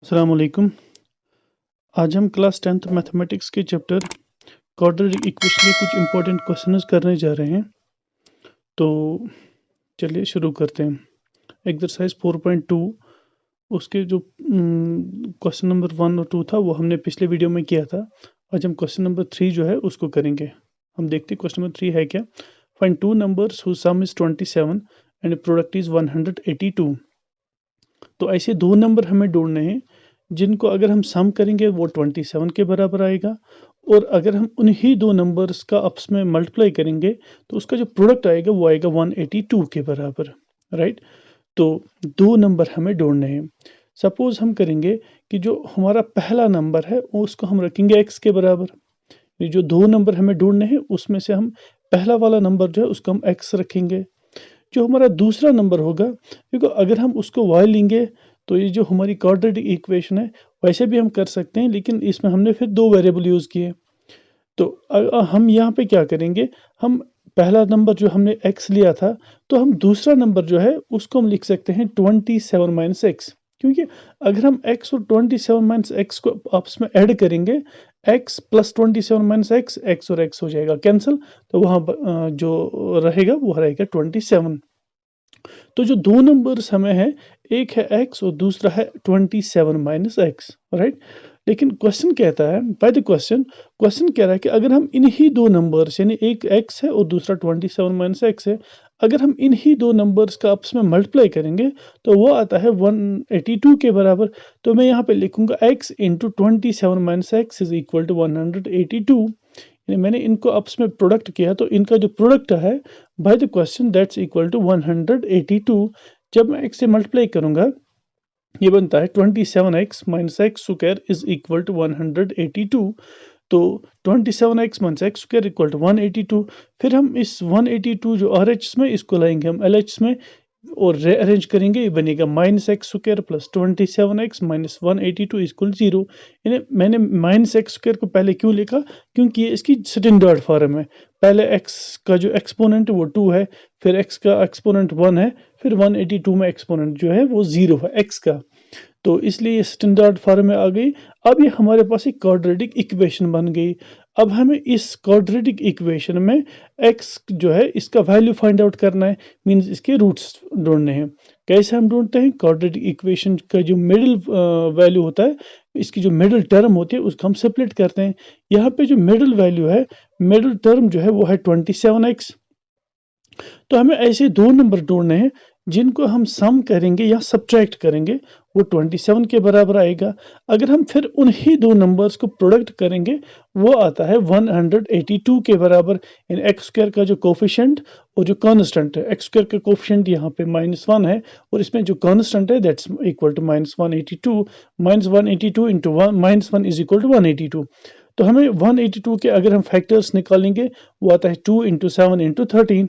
अस्सलाम वालेकुम। आज हम क्लास 10th मैथमेटिक्स के चैप्टर क्वाड्रेटिक इक्वेशन के कुछ इंपॉर्टेंट क्वेश्चंस करने जा रहे हैं। तो चलिए शुरू करते हैं। एक्सरसाइज 4.2 उसके जो क्वेश्चन नंबर 1 और 2 था वो हमने पिछले वीडियो में किया था। आज हम क्वेश्चन नंबर 3 जो है उसको करेंगे। हम देखते हैं क्वेश्चन नंबर 3 है क्या। Find two numbers whose sum is 27 and product is 182। तो ऐसे दो नंबर हमें ढूंढने हैं जिनको अगर हम सम करेंगे वो 27 के बराबर आएगा, और अगर हम उन्हीं दो नंबर्स का आपस में मल्टीप्लाई करेंगे तो उसका जो प्रोडक्ट आएगा वो आएगा 182 के बराबर। राइट। तो दो नंबर हमें ढूंढने हैं। सपोज हम करेंगे कि जो हमारा पहला नंबर है उसको हम रखेंगे x के बराबर। ये जो दो नंबर हमें ढूंढने हैं उसमें से हम पहला वाला नंबर जो है उसको हम x रखेंगे। जो हमारा दूसरा नंबर होगा, देखो अगर हम उसको y लेंगे तो ये जो हमारी क्वाड्रेटिक इक्वेशन है वैसे भी हम कर सकते हैं, लेकिन इसमें हमने फिर दो वेरिएबल यूज़ किए। तो हम यहाँ पे क्या करेंगे, हम पहला नंबर जो हमने x लिया था तो हम दूसरा नंबर जो है उसको हम लिख सकते हैं 27 माइनस एक्स, क्योंकि अगर हम x और 27 माइनस एक्स को आपस में ऐड करेंगे x plus 27 minus x, x और x हो जाएगा कैंसिल, तो वहाँ जो रहेगा वो रहेगा 27। तो जो दो नंबर्स हमें है, एक है x और दूसरा है 27 माइनस एक्स। राइट। लेकिन क्वेश्चन कहता है, बाय द क्वेश्चन कह रहा है कि अगर हम इन्हीं दो नंबर्स यानी एक x है और दूसरा 27 माइनस एक्स है, अगर हम इन्हीं दो नंबर्स का आपस में मल्टीप्लाई करेंगे तो वो आता है 182 के बराबर। तो मैं यहाँ पे लिखूंगा x into 27 minus x is equal to 182। मैंने इनको आपस में प्रोडक्ट किया तो इनका जो प्रोडक्ट है by the question that's equal to 182। जब मैं x से मल्टीप्लाई करूंगा ये बनता है 27x minus x square is equal to 182। तो 27x minus x square equal to 182। फिर हम इस 182 जो RHS में इसको लाएंगे हम LHS में और रीअरेंज करेंगे, ये बनेगा minus x square plus 27x minus 182 equal 0। यानी मैंने माइनस एक्स स्क्वायर को पहले क्यों लिखा, क्योंकि ये इसकी स्टैंडर्ड फॉर्म है। पहले x का जो एक्सपोनेंट है वो 2 है, फिर x का एक्सपोनेंट 1 है, फिर 182 में एक्सपोनेंट जो है वो 0 है x का। तो इसलिए ये स्टैंडर्ड फॉर्म में आ गई। अब ये हमारे पास एक क्वाड्रेटिक इक्वेशन बन गई। अब हमें इस क्वाड्रेटिक इक्वेशन में x जो है इसका वैल्यू फाइंड आउट करना है, मींस इसके रूट्स ढूंढने हैं। कैसे हम ढूंढते हैं, क्वाड्रेटिक इक्वेशन का जो मिडिल वैल्यू होता है, इसकी जो मिडिल टर्म होती है उसको हम सेपरेट करते हैं। यहाँ पे जो मिडिल वैल्यू है, मिडिल टर्म जो है वो है 27x। तो हमें ऐसे दो नंबर ढूंढने हैं जिनको हम सम करेंगे या सब्ट्रैक्ट करेंगे वो 27 के बराबर आएगा। अगर हम फिर उन्हीं दो नंबर्स को प्रोडक्ट करेंगे वो आता है 182 के बराबर। इन एक्स स्क्वायर का जो कोफिशिएंट और जो कांस्टेंट है, एक्स स्क्वायर का कोफिशिएंट यहाँ पे -1 है और इसमें जो कांस्टेंट है that's equal to -182। -182 into -1 is equal to 182। तो हमें 182 के अगर हम फैक्टर्स निकालेंगे वो आता है 2 इंटू 7 इंटू 13।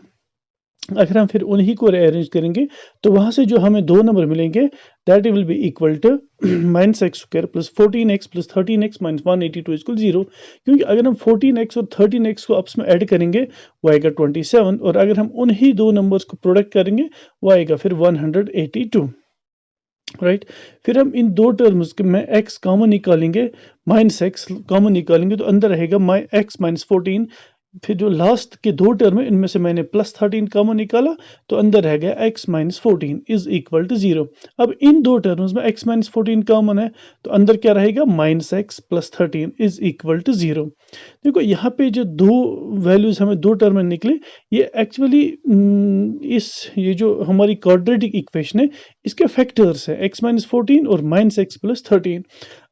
अगर हम फिर उन्हीं को रीअरेंज करेंगे तो वहां से जो हमें दो नंबर मिलेंगे that will be equal to minus x square plus 14x plus 13x minus 182 equal 0। क्योंकि अगर हम 14x और 13x को आपस में ऐड करेंगे वो आएगा 27, और अगर हम उन्हीं दो नंबर्स को प्रोडक्ट करेंगे वो आएगा फिर 182। राइट। फिर हम इन दो टर्म्स के में x कॉमन निकालेंगे, माइनस एक्स कॉमन निकालेंगे तो अंदर रहेगा x माइनस 14। फिर जो लास्ट के दो टर्म है इनमें से मैंने प्लस 13 कॉमन निकाला तो अंदर रह गया x minus 14 is equal to 0। अब इन दो टर्म्स में x माइनस 14 कॉमन है तो अंदर क्या रहेगा minus x plus 13 is equal to 0। देखो यहाँ पे जो दो वैल्यूज हमें दो टर्म में निकले ये एक्चुअली ये जो हमारी क्वाड्रेटिक इक्वेशन है इसके फैक्टर्स है x माइनस 14 और माइनस एक्स प्लस 13।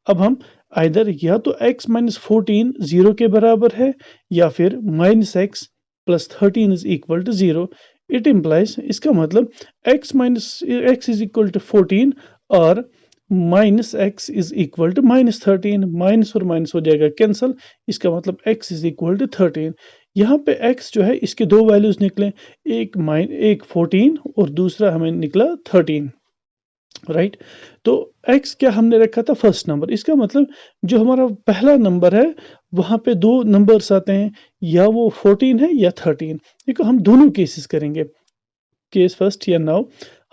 अब हम आइदर या तो x माइनस 14 0 के बराबर है या फिर minus x plus 13 is equal to 0। It implies, इसका मतलब x minus x is equal to 14 और minus x is equal to minus 13। Minus और माइनस हो जाएगा कैंसल, इसका मतलब x इज इक्वल टू 13। यहाँ पे x जो है इसके दो वैल्यूज निकले, एक 14 और दूसरा हमें निकला 13। राइट। तो x क्या हमने रखा था फर्स्ट नंबर, इसका मतलब जो हमारा पहला नंबर है वहां पे दो नंबर्स आते हैं, या वो 14 है या 13। देखो हम दोनों केसेस करेंगे, केस फर्स्ट या नाउ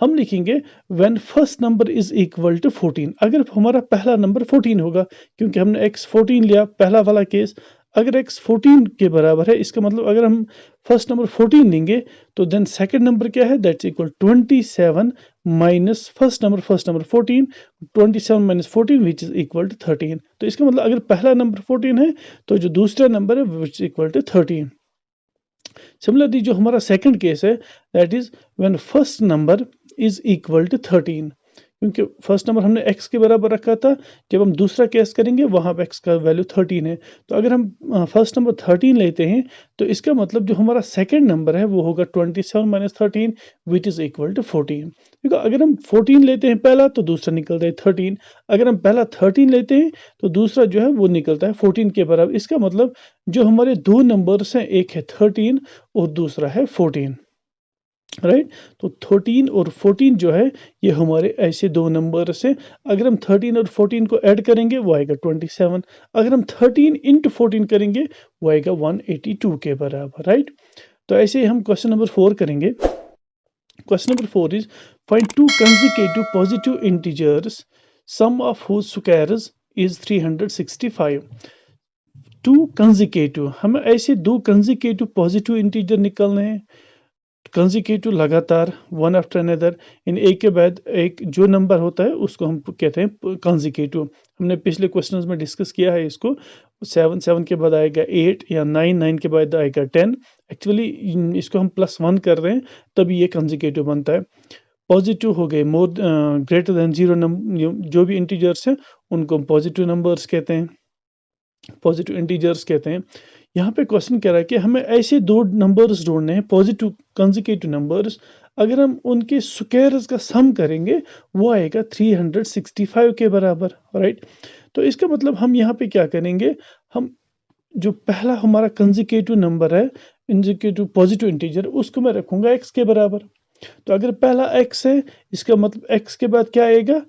हम लिखेंगे when first number is equal to 14। अगर हमारा पहला नंबर 14 होगा, क्योंकि हमने x 14 लिया पहला वाला केस, अगर x 14 के बराबर है, इसका मतलब अगर हम फर्स्ट नंबर 14 लेंगे तो देन सेकंड नंबर क्या है, that's equal 27 minus first number 14, 27 minus 14 which is equal to 13। तो इसका मतलब अगर पहला नंबर 14 है तो जो दूसरा नंबर है which is equal to 13। Similarly जो हमारा सेकंड केस है, that is when first number is equal to 13, क्योंकि फर्स्ट नंबर हमने x के बराबर रखा था। जब हम दूसरा केस करेंगे वहां पर x का वैल्यू 13 है, तो अगर हम फर्स्ट नंबर 13 लेते हैं तो इसका मतलब जो हमारा सेकंड नंबर है वो होगा 27 minus 13 which is equal to 14। क्योंकि अगर हम 14 लेते हैं पहला तो दूसरा निकलता है 13, अगर हम पहला 13 लेते हैं तो दूसरा जो है वो निकलता है 14 के बराबर। इसका मतलब जो हमारे दो नंबर्स हैं, एक है 13 और दूसरा है 14, राइट। तो 13 और 14 जो है ये हमारे ऐसे दो नंबर्स हैं। अगर हम 13 और 14 को ऐड करेंगे वो आएगा 27, अगर हम 13 इंटू 14 करेंगे वो आएगा 182 के बराबर, राइट। तो ऐसे ही हम क्वेश्चन नंबर 4 करेंगे। Question number 4 is find two consecutive positive integers sum of whose squares is 365। Two consecutive, हमें ऐसे दो कंसेक्यूटिव पॉजिटिव इंटीजर निकालने हैं, कंसेक्यूटिव लगातार वन आफ्टर अनदर, इन एक के बाद एक जो नंबर होता है उसको हम कहते हैं कंसेक्यूटिव। हमने पिछले क्वेश्चंस में डिस्कस किया है इसको। 7 के बाद आएगा 8 या 9 के बाद आएगा 10। एक्चुअली इसको हम +1 कर रहे हैं तभी ये कंसेक्यूटिव बनता है। पॉजिटिव हो गए मोर ग्रेटर देन 0 नंबर, जो भी इंटीजर्स हैं उनको हम पॉजिटिव नंबर्स कहते हैं, पॉजिटिव इंटीजर्स कहते हैं। यहाँ पे क्वेश्चन कह रहा है कि हमें ऐसे दो नंबर्स ढूंढने हैं, पॉजिटिव कंसेक्यूटिव नंबर्स, अगर हम उनके स्क्वायर्स का सम करेंगे वो आएगा 365 के बराबर, राइट। तो इसका मतलब हम यहाँ पे क्या करेंगे, हम जो पहला हमारा कंसेक्यूटिव नंबर है, कंसेक्यूटिव पॉजिटिव इंटीजर, उसको मैं रखूंगा x के बराबर। तो अगर पहला x है, इसका मतलब x के बाद क्या आएगा,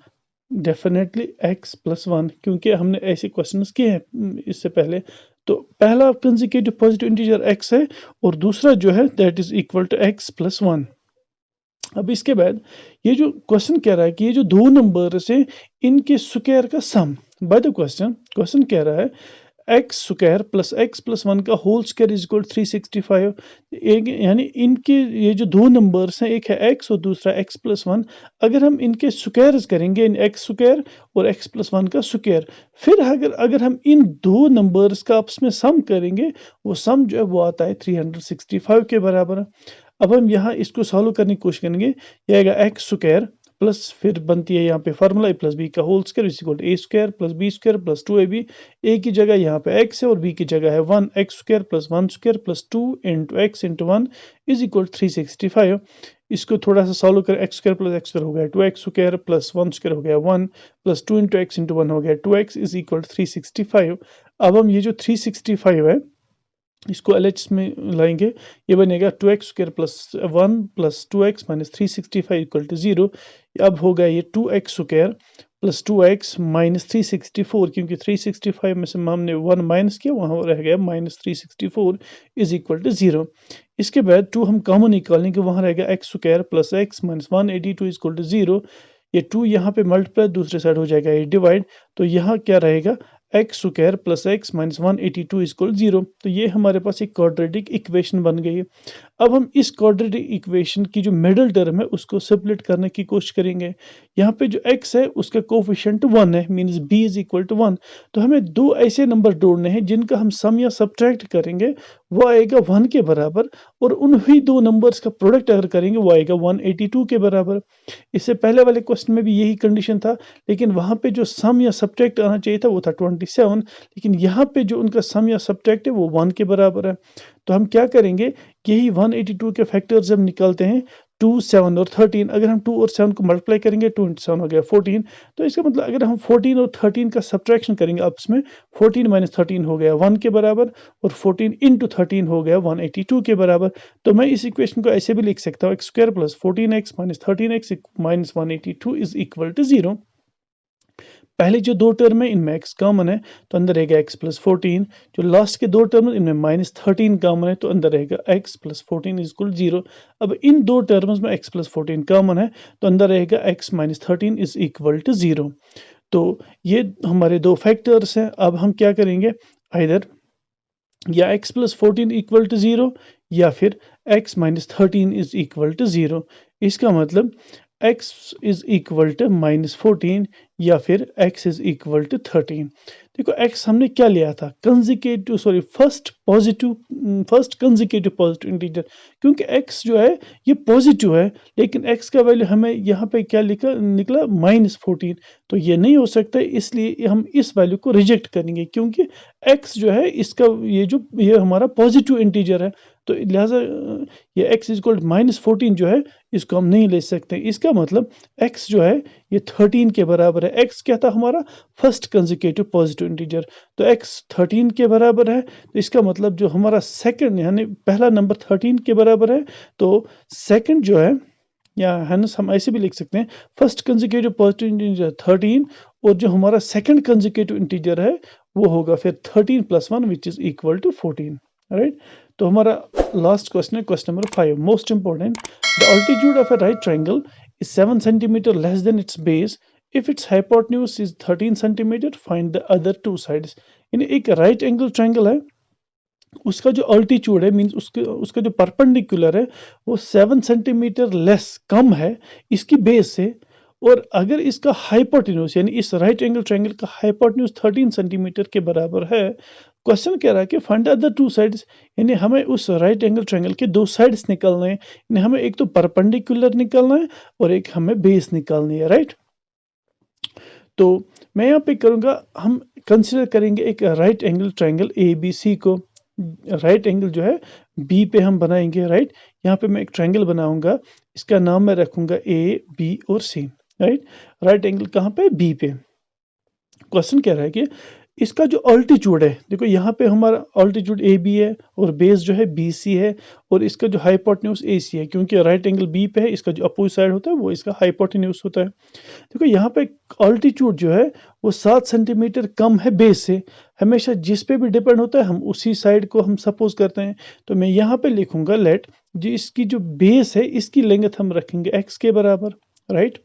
डेफिनेटली x + 1, क्योंकि हमने ऐसे क्वेश्चंस किए हैं इससे पहले। तो पहला कंसेक्यूटिव पॉजिटिव इंटीजर x है और दूसरा जो है that is equal to x + 1। अब इसके बाद ये जो क्वेश्चन कह रहा है कि ये जो दो नंबर्स हैं इनके स्क्वायर का सम, बाय द क्वेश्चन कह रहा है एक्स स्क्वायर प्लस x + 1 का होल स्क्वायर इज इक्वल 365। एक यानी इनके ये जो दो नंबर्स हैं, एक है x और दूसरा x + 1, अगर हम इनके स्क्वायर्स करेंगे, इन x स्क्वायर और x + 1 का स्क्वायर, फिर अगर हम इन दो नंबर्स का आपस में सम करेंगे, वो सम जो है वो आता है 365 के बराबर। अब हम यहाँ इसको सॉल्व करने की कोशिश करेंगे। ये आएगा x स्क्वायर प्लस फिर बनती है यहाँ पे फार्मूला a + b का whole square is equal to a square plus b square plus 2ab। a की जगह यहाँ पे x है और b की जगह है 1, x square plus 1 square plus 2 into x into 1 is equal 365। इसको थोड़ा सा सॉल्व कर, x square plus x square हो गया 2x स्क्वायर प्लस 1 स्क्वायर हो गया 1 प्लस 2 इंटू x इंटू 1 हो गया 2x इज इक्वल 365। अब हम ये जो 365 है इसको LHS में लाएंगे, ये बनेगा 2x square plus 1 plus 2x minus 365 equal to 0। अब होगा ये 2x square plus 2x minus 364, क्योंकि 365 में से हमने 1 माइनस किया, वहाँ रह गया माइनस 364 इज इक्वल टू 0। इसके बाद 2 हम कॉमन निकालेंगे, वहाँ रहेगा x square plus x minus 182 is equal to 0। ये 2 यहाँ पे मल्टीप्लाई, दूसरे साइड हो जाएगा ये डिवाइड, तो यहाँ क्या रहेगा x square plus x minus 182 is equal 0। तो ये हमारे पास एक क्वाड्रेटिक इक्वेशन बन गई है। अब हम इस क्वाड्रेटिक इक्वेशन की जो मिडिल टर्म है उसको स्प्लिट करने की कोशिश करेंगे। यहाँ पे जो x है उसका कोफिशिएंट 1 है, means b is equal to 1। तो हमें दो ऐसे नंबर ढूंढने हैं जिनका हम सम या सब्ट्रैक्ट करेंगे वो आएगा 1 के बराबर, और उन्हीं दो नंबर्स का प्रोडक्ट अगर करेंगे वो आएगा 182 के बराबर। इससे पहले वाले क्वेश्चन में भी यही कंडीशन था, लेकिन वहाँ पे जो सम या सब्ट्रैक्ट आना चाहिए था वो था 27, लेकिन यहाँ पे जो उनका सम या सब्ट्रैक्ट है वो 1 के बराबर है। तो हम क्या करेंगे, यही 182 के फैक्टर्स जब निकालते हैं 2, 7 और 13, अगर हम 2 और 7 को मल्टीप्लाई करेंगे 2 × 7 हो गया 14। तो इसका मतलब अगर हम 14 और 13 का सब्ट्रैक्शन करेंगे आपस में, 14 माइनस 13 हो गया 1 के बराबर और 14 इंटू 13 हो गया 182 के बराबर। तो मैं इस इक्वेशन को ऐसे भी लिख सकता हूँ, x square plus 14x minus 13x minus 182 is equal to 0। पहले जो दो टर्म है इनमें x कॉमन है तो अंदर रहेगा x प्लस 14। जो लास्ट के दो टर्म इनमें माइनस 13 कॉमन है तो अंदर रहेगा x प्लस 14 इज इक्वल 0। अब इन दो टर्म्स में x प्लस 14 कॉमन है तो अंदर रहेगा x minus 13 is equal to 0। तो ये हमारे दो फैक्टर्स हैं। अब हम क्या करेंगे, आइदर या x प्लस 14 इक्वल टू 0 या फिर x minus 13 is equal to 0। इसका मतलब x is equal to minus 14 या फिर x इज इक्वल टू 13। देखो x हमने क्या लिया था, कंजिकेटिव सॉरी फर्स्ट कंजिकेटिव पॉजिटिव इंटीजर, क्योंकि x जो है ये पॉजिटिव है लेकिन x का वैल्यू हमें यहाँ पे क्या निकला माइनस 14। तो ये नहीं हो सकता, इसलिए हम इस वैल्यू को रिजेक्ट करेंगे क्योंकि x जो है इसका ये हमारा पॉजिटिव इंटीजर है। तो लिहाजा ये x इज इक्वल माइनस 14 जो है इसको हम नहीं ले सकते। इसका मतलब x जो है ये 13 के बराबर है। x क्या था हमारा फर्स्ट कंजिकेटिव पॉजिटिव इंटीजर, तो x 13 के बराबर है। तो इसका मतलब जो हमारा सेकंड यानी पहला नंबर 13 के बराबर है तो सेकंड जो है या हैंस हम ऐसे भी लिख सकते हैं फर्स्ट कंजिकेटिव पॉजिटिव इंटीजर 13 और जो हमारा सेकंड कंजिकेटिव इंटीजर है वो होगा फिर 13 plus 1 which is equal to 14, right. तो हमारा लास्ट क्वेश्चन है question number 5, most important. The altitude of a right triangle is 7 centimeter less than its base if its hypotenuse is 13 centimeter, find the other two sides। यानी एक right angle triangle है, उसका जो altitude है means उसका जो perpendicular है वो 7 सेंटीमीटर लेस कम है इसकी बेस से, और अगर इसका हाइपोटेन्यूज यानी इस राइट एंगल ट्रायंगल का हाइपोटेन्यूज 13 सेंटीमीटर के बराबर है। क्वेश्चन कह रहा है कि फाइंड अदर टू साइड्स, यानी हमें उस राइट एंगल ट्रायंगल के दो साइड्स निकालने हैं, यानी हमें एक तो परपेंडिकुलर निकालना है और एक हमें बेस निकालनी है, राइट। तो मैं यहाँ पे करूँगा, हम कंसिडर करेंगे एक right angle triangle A B C को। राइट एंगल जो है बी पे हम बनाएंगे, राइट। यहाँ पे मैं एक ट्रायंगल बनाऊंगा, इसका नाम मैं रखूंगा ए बी और सी, राइट। राइट एंगल कहाँ पे, बी पे। क्वेश्चन कह रहा है कि इसका जो अल्टीट्यूड है, देखो यहाँ पे हमारा अल्टीट्यूड ए बी है और बेस जो है बी सी है और इसका जो हाइपोटेन्यूज ए सी है, क्योंकि राइट एंगल बी पे है इसका जो अपोजिट साइड होता है वो इसका हाइपोटेन्यूज होता है। देखो यहाँ पे अल्टीट्यूड जो है वो 7 सेंटीमीटर कम है बेस से। हमेशा जिस पे भी डिपेंड होता है हम उसी साइड को हम सपोज करते हैं। तो मैं यहाँ पे लिखूंगा लेट जो इसकी जो बेस है इसकी लेंथ हम रखेंगे x के बराबर, राइट।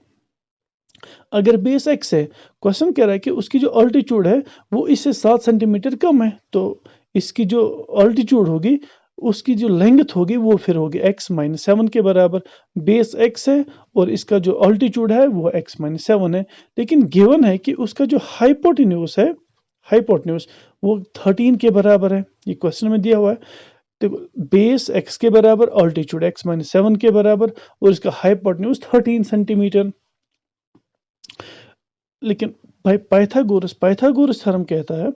अगर बेस x है, क्वेश्चन कह रहा है कि उसकी जो अल्टीट्यूड है वो इससे 7 सेंटीमीटर कम है, तो इसकी जो अल्टीट्यूड होगी उसकी जो लेंथ होगी वो फिर होगी x माइनस 7 के बराबर। बेस x है और इसका जो अल्टीट्यूड है वो x माइनस 7 है, लेकिन गिवन है कि उसका जो हाइपोटेन्यूज है वो 13 के बराबर है, ये क्वेश्चन में दिया हुआ है। तो बेस x के बराबर, अल्टीट्यूड x माइनस 7 के बराबर और इसका हाइपोटेन्यूज 13 सेंटीमीटर। लेकिन भाई पाइथागोरस थ्योरम कहता है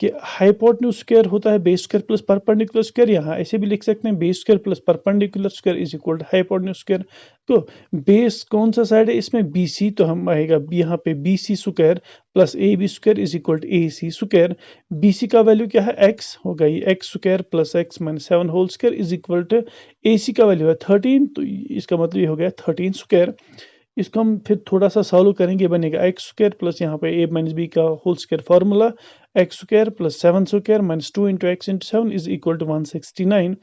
कि हाइपोटेन्यूज स्क्वायर होता है base square plus perpendicular square. यहाँ ऐसे भी लिख सकते हैं base square plus perpendicular square is equal to hypotenuse square. तो बेस कौन सा साइड है इसमें, बी सी, तो हम आएगा यहाँ पे B C square plus A B square is equal to A C square. B C का वैल्यू क्या है, एक्स होगा, ये x square plus x minus 7 whole square is equal to A C का वैल्यू है 13, तो इसका मतलब ये हो गया 13 स्क्वायर। इसको हम फिर थोड़ा सा सॉल्व करेंगे, बनेगा एक्स स्क्वायर प्लस यहाँ पे ए माइनस बी का whole square formula, x square plus 7 square minus 2 into x into 7 is equal to 169।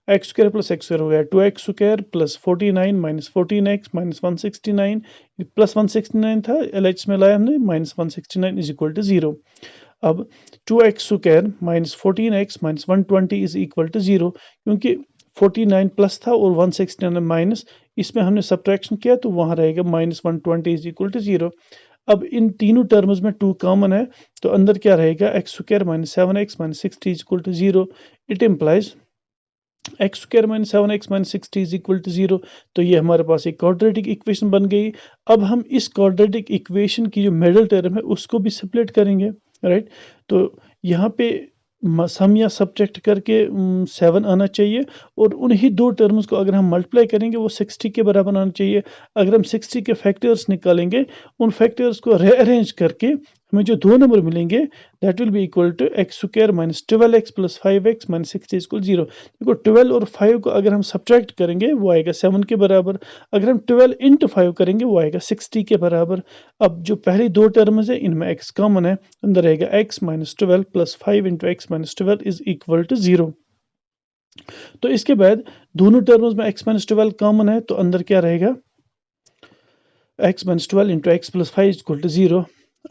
X square plus x square हो गया 2x square plus 49 minus 14x minus 169, plus 169 था LH में लाया हमने, minus 169 is equal to 0। अब 2x square minus 14x minus 120 is equal to 0, क्योंकि 49 plus था और 169 माइनस, इसमें हमने सब्ट्रैक्शन किया तो वहाँ रहेगा माइनस 120 इज इक्वल टू 0। अब इन तीनों टर्म्स में 2 कॉमन है तो अंदर क्या रहेगा, x square minus 7x minus 60 is equal to 0। It implies x square minus 7x minus 60 is equal to 0। तो ये हमारे पास एक क्वाड्रेटिक इक्वेशन बन गई। अब हम इस क्वाड्रेटिक इक्वेशन की जो मिडिल टर्म है उसको भी सेपरेट करेंगे, राइट। तो यहाँ पे सम या सब्ट्रैक्ट करके 7 आना चाहिए और उन्हीं दो टर्म्स को अगर हम मल्टीप्लाई करेंगे वो 60 के बराबर आना चाहिए। अगर हम 60 के फैक्टर्स निकालेंगे, उन फैक्टर्स को रीअरेंज करके हमें जो 2 नंबर मिलेंगे that will be equal to x square minus 12x plus 5x minus 60 equal 0। देखो 12 और 5 को अगर हम सब्ट्रैक्ट करेंगे वो आएगा 7 के बराबर। अगर हम 12 इंटू 5 करेंगे वो आएगा 60 के बराबर। अब जो पहली दो टर्म्स है इनमें x कॉमन है, अंदर रहेगा x minus 12 plus 5 into x minus 12 is equal to 0। तो इसके बाद दोनों टर्म्स में x माइनस 12 कॉमन है, तो अंदर क्या रहेगा x minus 12 into x plus 5 equal to 0।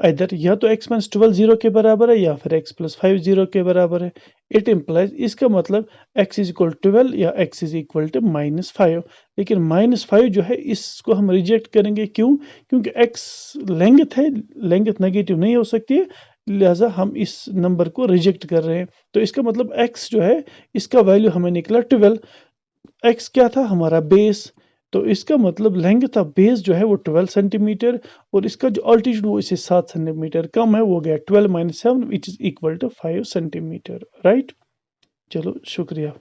इधर या तो x माइनस 12 0 के बराबर है या फिर x प्लस 5 0 के बराबर है। इट इम्प्लाइज, इसका मतलब x इज इक्वल 12 या x is equal to minus 5। लेकिन माइनस 5 जो है इसको हम रिजेक्ट करेंगे, क्यों? क्योंकि x लेंथ है, लेंथ नेगेटिव नहीं हो सकती है, लिहाजा हम इस नंबर को रिजेक्ट कर रहे हैं। तो इसका मतलब x जो है इसका वैल्यू हमें निकला 12। x क्या था? हमारा बेस। तो इसका मतलब लेंथ ऑफ बेस जो है वो 12 सेंटीमीटर, और इसका जो ऑल्टीट्यूड वो इससे 7 सेंटीमीटर कम है, वो गया 12 minus 7 which is equal to 5 centimetre. Right, चलो शुक्रिया।